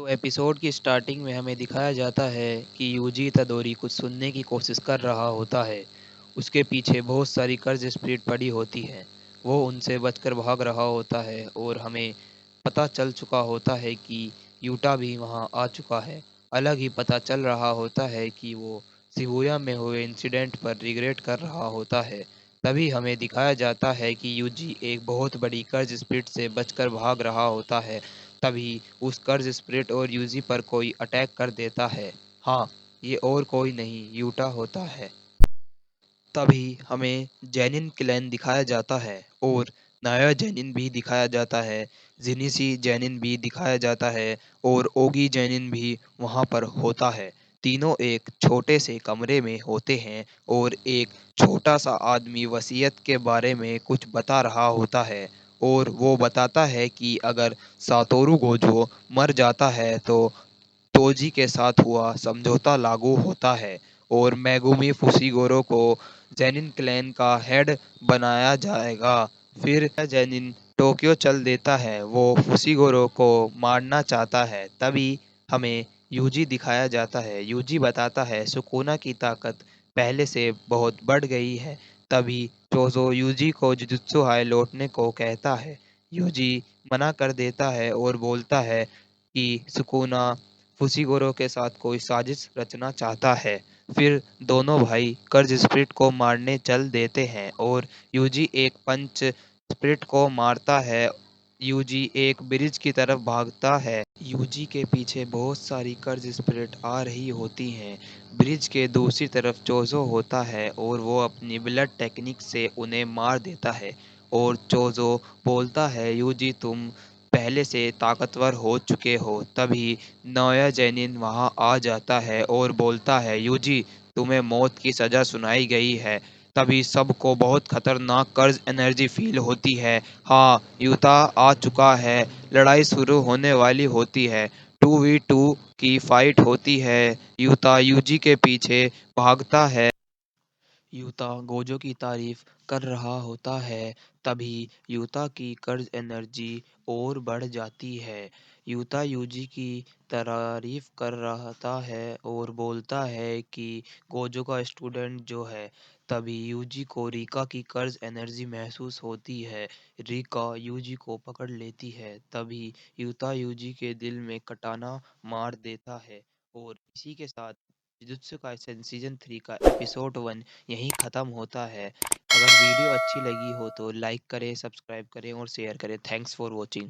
तो एपिसोड की स्टार्टिंग में हमें दिखाया जाता है कि यूजी इतादोरी कुछ सुनने की कोशिश कर रहा होता है। उसके पीछे बहुत सारी कर्ज स्प्रिट पड़ी होती है। वो उनसे बचकर भाग रहा होता है और हमें पता चल चुका होता है कि यूटा भी वहाँ आ चुका है। अलग ही पता चल रहा होता है कि वो शिबुया में हुए इंसिडेंट पर रिग्रेट कर रहा होता है। तभी हमें दिखाया जाता है कि यूजी एक बहुत बड़ी कर्ज स्प्रिट से बचकर भाग रहा होता है। तभी उस कर्ज स्प्रिट और यूजी पर कोई अटैक कर देता है। हाँ, ये और कोई नहीं यूटा होता है। तभी हमें जेनिन क्लैन दिखाया जाता है और नाया जेनिन भी दिखाया जाता है। जिनिसी जेनिन भी दिखाया जाता है और ओगी जेनिन भी वहाँ पर होता है। तीनों एक छोटे से कमरे में होते हैं और एक छोटा सा आदमी वसीयत के बारे में कुछ बता रहा होता है। और वो बताता है कि अगर सातोरु गोजो मर जाता है तो तोजी के साथ हुआ समझौता लागू होता है और मेगुमी फुशिगोरो को जेनिन क्लैन का हेड बनाया जाएगा। फिर जेनिन टोक्यो चल देता है। वो फुशिगोरो को मारना चाहता है। तभी हमें यूजी दिखाया जाता है। यूजी बताता है सुकुना की ताकत पहले से बहुत बढ़ गई है। तभी चोजो यूजी को जुजुत्सु हाय लौटने को कहता है। यूजी मना कर देता है और बोलता है कि सुकुना फुशिगोरो के साथ कोई साजिश रचना चाहता है। फिर दोनों भाई कर्ज स्प्रिट को मारने चल देते हैं और यूजी एक पंच स्प्रिट को मारता है। यूजी एक ब्रिज की तरफ भागता है। यूजी के पीछे बहुत सारी कर्ज स्प्रिट आ रही होती हैं। ब्रिज के दूसरी तरफ चोजो होता है और वो अपनी ब्लड टेक्निक से उन्हें मार देता है। और चोजो बोलता है यूजी तुम पहले से ताकतवर हो चुके हो। तभी नोया जेनिन वहां आ जाता है और बोलता है यूजी तुम्हें मौत की सजा सुनाई गई है। तभी सबको बहुत खतरनाक कर्ज एनर्जी फील होती है। हाँ, यूता आ चुका है। लड़ाई शुरू होने वाली होती है। 2v2 की फाइट होती है। यूता यूजी के पीछे भागता है। यूता गोजो की तारीफ कर रहा होता है। तभी यूता की कर्ज एनर्जी और बढ़ जाती है। यूता यूजी की तारीफ कर रहा है और बोलता है कि गोजो का स्टूडेंट जो है। तभी यूजी को रिका की कर्ज एनर्जी महसूस होती है। रिका यूजी को पकड़ लेती है। तभी यूता यूजी के दिल में कटाना मार देता है। और इसी के साथ जुजुत्सु काइसेन सीजन 3 का एपिसोड 1 यहीं ख़त्म होता है। अगर वीडियो अच्छी लगी हो तो लाइक करें, सब्सक्राइब करें और शेयर करें। Thanks for watching.